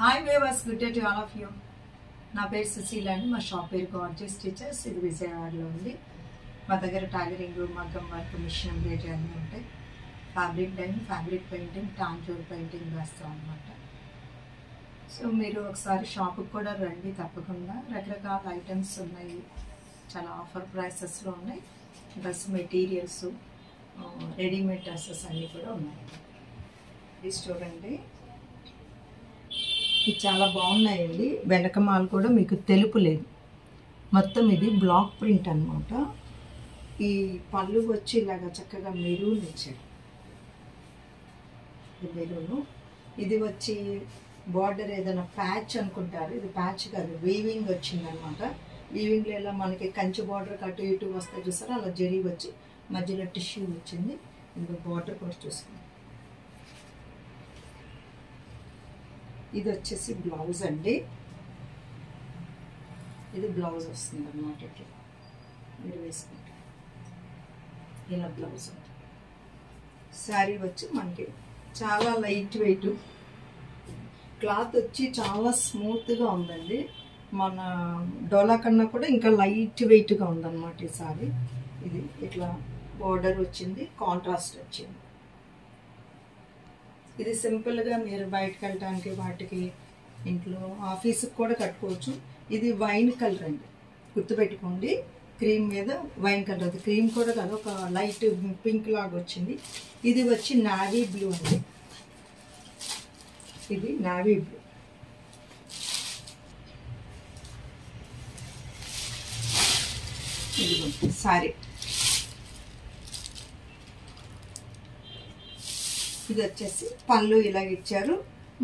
Hi weavers, good day to all of you. నా పేరు సుశీల అండి. మా షాప్ పేరు గార్జియస్ స్టిచెస్. ఇది విజయవాడలో ఉంది. మా దగ్గర టైలరింగ్, మగ్గం వర్క్, మిషన్ ఎంబ్రాయిడరీ అన్నీ ఉంటాయి. Fabric dyeing, fabric painting, Tanjore painting వేస్తాం అనమాట. సో మీరు ఒకసారి షాప్కి కూడా రండి తప్పకుండా. రకరకాల ఐటమ్స్ ఉన్నాయి, చాలా ఆఫర్ ప్రైసెస్లో ఉన్నాయి. డ్రెస్ మెటీరియల్స్, రెడీమేడ్ డ్రెస్సెస్ అన్నీ కూడా ఉన్నాయి. ఇది చూడండి, ఇది చాలా బాగున్నాయండి. వెనకమాల కూడా మీకు తెలుపు లేదు, మొత్తం ఇది బ్లాక్ ప్రింట్ అనమాట. ఈ పళ్ళు వచ్చి ఇలాగా చక్కగా మెరూన్ ఇచ్చాడు. ఇది మెరూను. ఇది వచ్చి బార్డర్ ఏదైనా ప్యాచ్ అనుకుంటారు, ఇది ప్యాచ్ కాదు, వీవింగ్ వచ్చిందనమాట. వీవింగ్లో ఇలా మనకి కంచి బార్డర్ అటు ఇటు వస్తాయి చూసారా, అలా జరీ వచ్చి మధ్యలో టిష్యూ వచ్చింది. ఇది బార్డర్ కూడా చూసుకుంది. ఇది వచ్చేసి బ్లౌజ్ అండి. ఇది బ్లౌజ్ వస్తుంది అన్నమాట. ఇట్లా మీరు వేసుకుంటారు, ఇలా బ్లౌజ్ ఉంటుంది. శారీ వచ్చి మనకి చాలా లైట్ వెయిట్, క్లాత్ వచ్చి చాలా స్మూత్గా ఉందండి. మన డోలా కన్నా కూడా ఇంకా లైట్ వెయిట్గా ఉందన్నమాట ఈ శారీ. ఇది ఇట్లా బోర్డర్ వచ్చింది, కాంట్రాస్ట్ వచ్చింది. ఇది సింపుల్గా మీరు బయటకు వెళ్ళటానికి, వాటికి ఇంట్లో ఆఫీస్కి కూడా కట్టుకోవచ్చు. ఇది వైన్ కలర్ అండి, గుర్తుపెట్టుకోండి. క్రీమ్ మీద వైన్ కలర్, అది క్రీమ్ కూడా కాదు, ఒక లైట్ పింక్ లాగా వచ్చింది. ఇది వచ్చి నావీ బ్లూ అండి. ఇది నావీ బ్లూ. ఇది సారీ. ఇది వచ్చేసి పళ్ళు ఇలా ఇచ్చారు.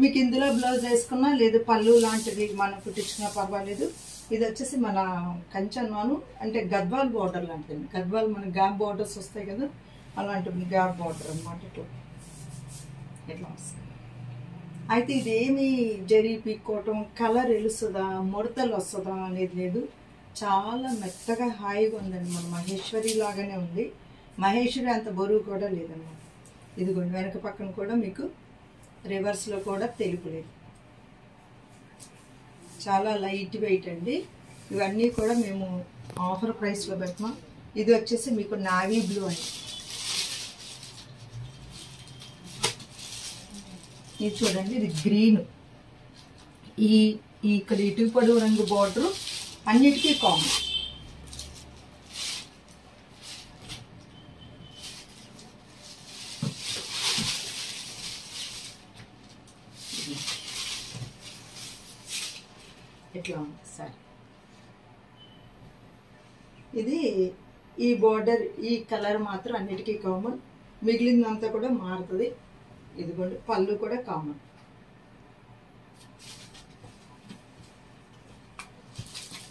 మీకు ఇందులో బ్లౌజ్ వేసుకున్నా లేదు, పళ్ళు లాంటిది మనం కుట్టించుకున్నా పర్వాలేదు. ఇది వచ్చేసి మన కంచన్నాను అంటే గద్వాల్ బార్డర్ లాంటిది. గద్వాల్ మన గ్యాప్ బార్డర్స్ వస్తాయి కదా, అలాంటి గ్యాప్ బార్డర్ అనమాట. ఇట్లా వస్తుంది. అయితే ఇదేమి జరీ పీక్కోవటం, కలర్ వెలుస్తుందా, ముడతలు వస్తుందా అనేది లేదు. చాలా మెత్తగా హాయిగా ఉందండి. మన మహేశ్వరి లాగానే ఉంది. మహేశ్వరి అంత బరువు కూడా లేదన్నమాట. ఇదిగోండి, వెనక పక్కన కూడా మీకు రివర్స్లో కూడా తెలుపు లేదు. చాలా లైట్ వెయిట్ అండి. ఇవన్నీ కూడా మేము ఆఫర్ ప్రైస్లో పెడతాం. ఇది వచ్చేసి మీకు నావీ బ్లూ అండి. ఇది చూడండి, ఇది గ్రీన్. ఈ ఇక్కడ ఇటు పొడవు రంగు బార్డరు అన్నిటికీ కామన్. ఇట్లా ఉంది సార్. ఇది ఈ బార్డర్, ఈ కలర్ మాత్రం అన్నిటికీ కామన్, మిగిలిందంతా కూడా మారుతుంది. ఇదిగోండి, పళ్ళు కూడా కామన్.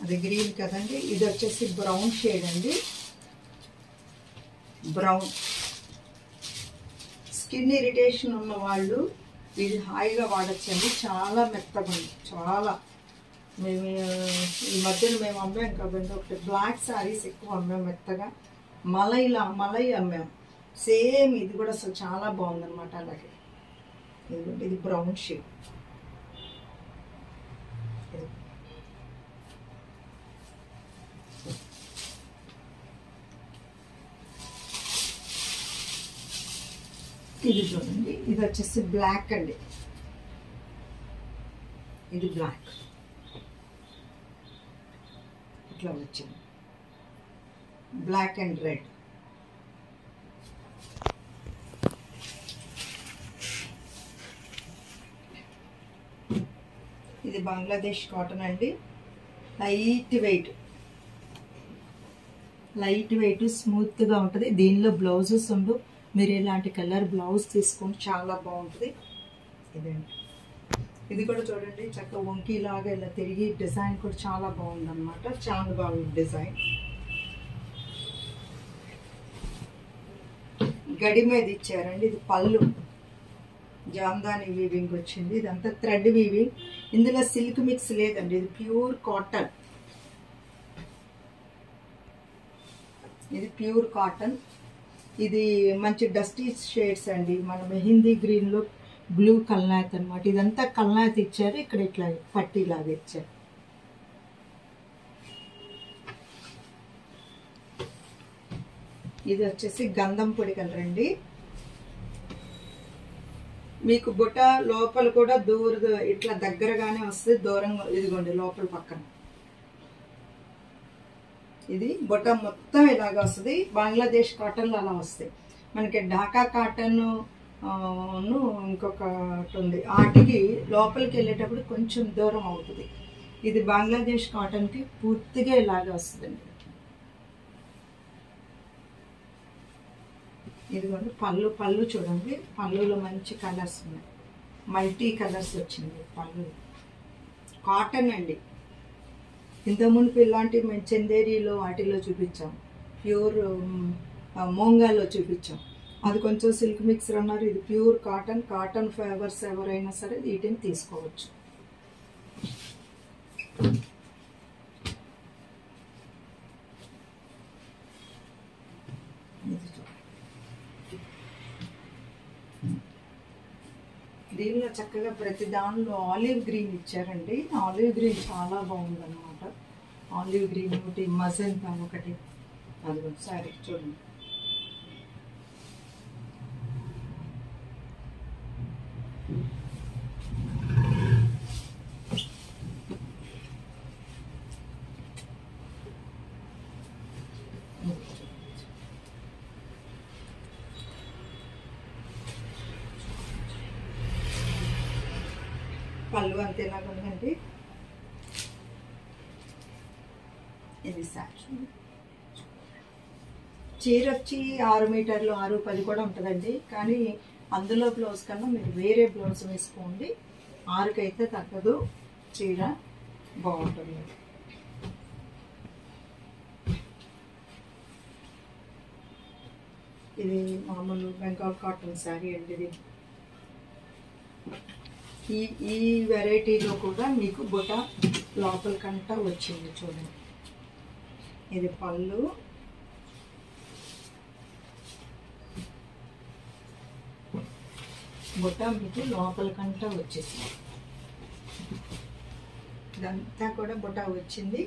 అది గ్రీన్ కదండి. ఇది వచ్చేసి బ్రౌన్ షేడ్ అండి. బ్రౌన్. స్కిన్ ఇరిటేషన్ ఉన్న వాళ్ళు ఇది హాయిగా వాడచ్చండి. చాలా మెత్తగా ఉంది, చాలా. మేము ఈ మధ్యన మేము అమ్మాం కాబట్టి ఒకటి బ్లాక్ శారీస్ ఎక్కువ అమ్మాం, మెత్తగా మలై అమ్మాం. సేమ్ ఇది కూడా అసలు చాలా బాగుందన్నమాట. అలాగే ఇది బ్రౌన్ షేడ్. ఇది చూడండి, ఇది వచ్చేసి బ్లాక్ అండి. ఇది బ్లాక్ ఇట్లా వచ్చింది, బ్లాక్ అండ్ రెడ్. ఇది బంగ్లాదేశ్ కాటన్ అండి. లైట్ వెయిట్ స్మూత్గా ఉంటుంది. దీనిలో బ్లౌజెస్ ఉండు, మీరు ఇలాంటి కలర్ బ్లౌజ్ తీసుకొని చాలా బాగుంటుంది. ఇదండి, ఇది కూడా చూడండి, చక్కగా వంకీలాగా ఇలా తిరిగి డిజైన్ కూడా చాలా బాగుందన్నమాట. చాలా బాగుంది డిజైన్. గడి మీద ఇచ్చారండి. ఇది పళ్ళు, జామ్దాని వీవింగ్ వచ్చింది. ఇదంతా థ్రెడ్ వీవింగ్, ఇందులో సిల్క్ మిక్స్ లేదండి. ఇది ప్యూర్ కాటన్. ఇది ప్యూర్ కాటన్. ఇది మంచి డస్టీ షేడ్స్ అండి. మన మెహందీ గ్రీన్లో బ్లూ కల్నాథ్ అనమాట. ఇదంతా కల్నాథ్ ఇచ్చారు, ఇక్కడ ఇట్లా పట్టీలాగా ఇచ్చారు. ఇది వచ్చేసి గంధం పొడి కలర్ అండి. మీకు బుట్ట లోపల కూడా ఇట్లా దగ్గరగానే వస్తుంది, దూరంగా ఇదిగోండి లోపల పక్కన. ఇది బుట్ట మొత్తం ఇలాగా వస్తుంది. బంగ్లాదేశ్ కాటన్లు అలా వస్తాయి. మనకి ఢాకా కాటన్ ఇంకొకటి ఉంది, వాటికి లోపలికి వెళ్ళేటప్పుడు కొంచెం దూరం అవుతుంది. ఇది బంగ్లాదేశ్ కాటన్కి పూర్తిగా ఇలాగా వస్తుందండి. ఇదిగోండి పళ్ళు చూడండి, పళ్ళులో మంచి కలర్స్ ఉన్నాయి, మల్టీ కలర్స్ వచ్చింది పళ్ళు. కాటన్ అండి. ఇంతకుముందు ఇలాంటి మేము చందేరీలో వాటిలో చూపించాం, ప్యూర్ మోంగాలో చూపించాం. అది కొంచెం సిల్క్ మిక్సర్ అన్నారు. ఇది ప్యూర్ కాటన్ ఫైబర్స్ ఎవరైనా సరే వీటిని తీసుకోవచ్చు. దీనిలో చక్కగా ప్రతి దానిలో ఆలివ్ గ్రీన్ ఇచ్చారండి. ఆలివ్ గ్రీన్ చాలా బాగుందన్నమాట. ఆలివ్ గ్రీన్ ఒకటి, మజంతా ఒకటి, అది సారీ చూడండి. పళ్ళు అంతేలాగా ఉందండి. ఇది చీర వచ్చి 6 మీటర్లు 6-10 కూడా ఉంటుందండి. కానీ అందులో బ్లౌజ్ కన్నా మీరు వేరే బ్లౌజ్ వేసుకోండి, 6కి అయితే తగ్గదు. చీర బాగుంటుంది. ఇది మామూలు బెంగాల్ కాటన్ శారీ అండి. ఇది ఈ వెరైటీలో కూడా మీకు బుట్ట లోపలికంటా వచ్చింది చూడండి. ఇది పళ్ళు, బుట్ట మీకు లోపలికంటా వచ్చేసింది. ఇదంతా కూడా బుట్ట వచ్చింది.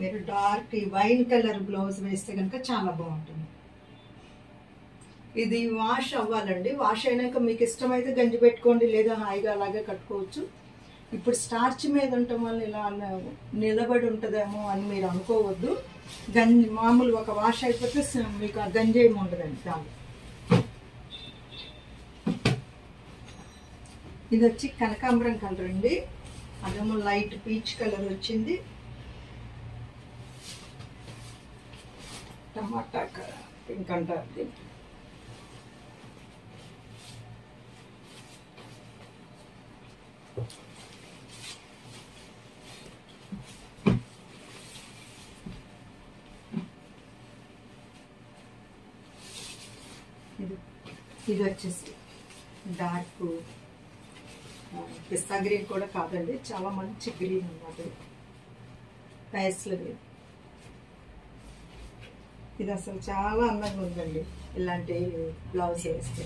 మీరు డార్క్ వైన్ కలర్ బ్లౌజ్ వేస్తే కనుక చాలా బాగుంటుంది. ఇది వాష్ అవ్వాలండి. వాష్ అయినాక మీకు ఇష్టమైతే గంజి పెట్టుకోండి, లేదా హాయిగా అలాగే కట్టుకోవచ్చు. ఇప్పుడు స్టార్చ్ మీద ఉండటం వల్ల ఇలా నిలబడి ఉంటుందేమో అని మీరు అనుకోవద్దు. గంజి మామూలు ఒక వాష్ అయిపోతే మీకు ఆ గంజి ఏమి ఉండదండి దాని. ఇది వచ్చి కనకాంబరం కలర్ అండి. అదేమో లైట్ పీచ్ కలర్ వచ్చింది. టమాటా పింక్ అంటారు దీన్ని. ఇది వచ్చేసి డార్క్ పిస్తా గ్రీన్ కూడా కాదండి, చాలా మంచి గ్రీన్ అన్నమాట. ప్యాస్ల గ్రీన్. ఇది అసలు చాలా అందంగా ఉందండి ఇలాంటి బ్లౌజ్ వేస్తే.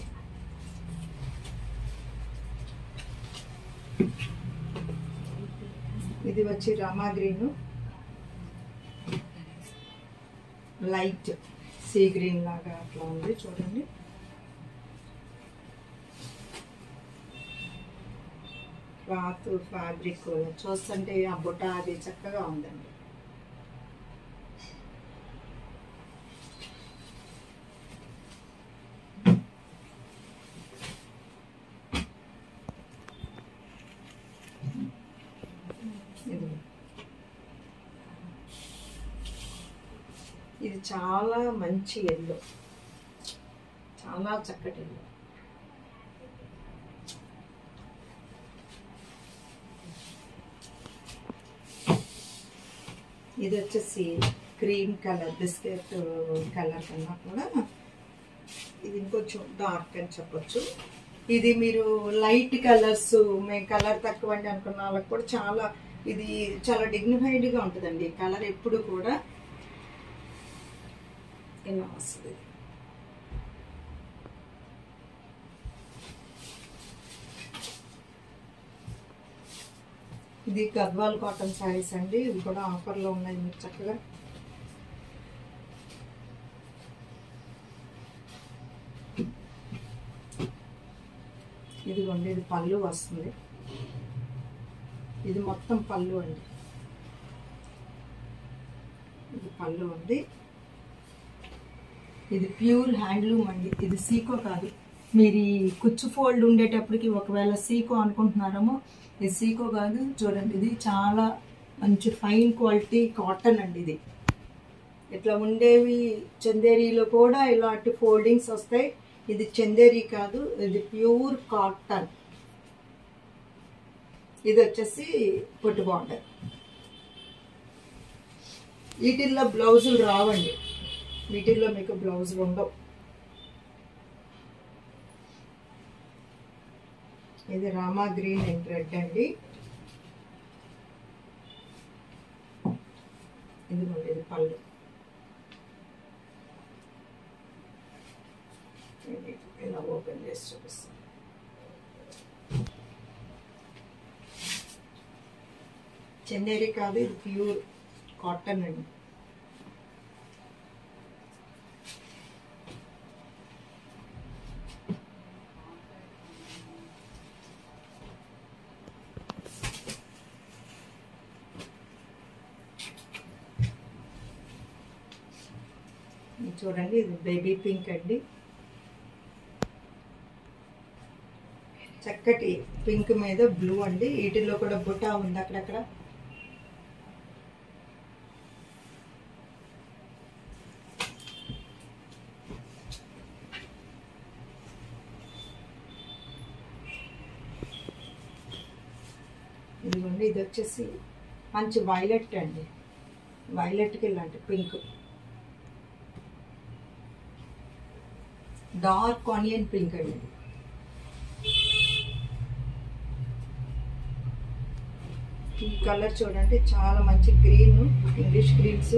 ఇది వచ్చి Rama green, light sea green లాగా అట్లా ఉంది చూడండి. క్లాత్ ఫ్యాబ్రిక్ చూస్తుంటే ఆ బుట్ట అది చక్కగా ఉందండి. ఇది చాలా మంచి ఎల్లో, చాలా చక్కటి ఎల్లో. ఇది వచ్చేసి క్రీమ్ కలర్, బిస్కెట్ కలర్ కన్నా కూడా ఇది ఇంకొంచెం డార్క్ అని చెప్పొచ్చు. ఇది మీరు లైట్ కలర్స్, మేము కలర్ తక్కువ అండి అనుకున్న వాళ్ళకి కూడా చాలా ఇది చాలా డిగ్నిఫైడ్గా ఉంటుందండి. కలర్ ఎప్పుడు కూడా ఇలా వస్తుంది. ఇది గద్వాల్ కాటన్ శారీస్ అండి. ఇవి కూడా ఆఫర్లో ఉన్నాయి మీకు చక్కగా. ఇదిగోండి, ఇది పళ్ళు వస్తుంది. ఇది మొత్తం పళ్ళు అండి. ఇది పళ్ళు ఉంది. ఇది ప్యూర్ హ్యాండ్లూమ్ అండి. ఇది సీకో కాదు. మీరు ఈ కుచ్చు ఫోల్డ్ ఉండేటప్పటికి ఒకవేళ సీకో అనుకుంటున్నారేమో, ఇది సీకో కాదు. చూడండి, ఇది చాలా మంచి ఫైన్ క్వాలిటీ కాటన్ అండి. ఇది ఇట్లా ఉండేవి చందేరీలో కూడా ఇలాంటి ఫోల్డింగ్స్ వస్తాయి. ఇది చందేరీ కాదు, ఇది ప్యూర్ కాటన్. ఇది వచ్చేసి పొట్టు బార్డర్. వీటిల్లో బ్లౌజులు రావండి. వీటిల్లో మీకు బ్లౌజులు ఉండవు. ఇది రామా గ్రీన్ అండ్ రెడ్ అండి. ఇదిగోండి, ఇది పళ్ళు. ఇలా ఓపెన్ చేసి చూపిస్తాను. చందేరి కాదు, ఇది ప్యూర్ కాటన్ అండి. చూడండి, ఇది బేబీ పింక్ అండి. చక్కటి పింక్ మీద బ్లూ అండి. వీటిల్లో కూడా బుటా ఉంది అక్కడక్కడ. ఇదిగోండి, ఇది వచ్చేసి మంచి వైలెట్ అండి. వైలెట్కి ఇలాంటి పింక్, డార్క్ ఆనియన్ పింక్ అండి. ఈ కలర్ చూడండి, చాలా మంచి గ్రీన్, ఇంగ్లీష్ గ్రీన్స్.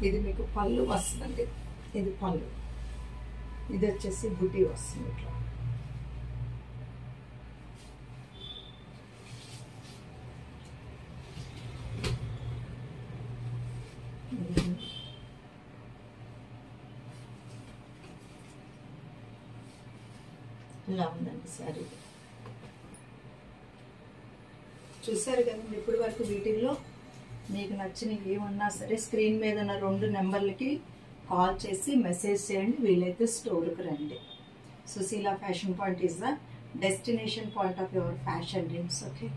ఇది మీకు పళ్ళు వస్తుందండి. ఇది పళ్ళు. ఇది వచ్చేసి బుటీ వస్తుంది ఇట్లా. ఇలా ఉందండి శారీ. చూసారు కదండి ఇప్పటి వరకు. వీటిల్లో మీకు నచ్చినవి ఏమన్నా సరే స్క్రీన్ మీద ఉన్న 2 నెంబర్లకి కాల్ చేసి మెసేజ్ చేయండి. వీలైతే స్టోర్కి రండి. Sushila fashion point is the destination point of your fashion dreams. Okay.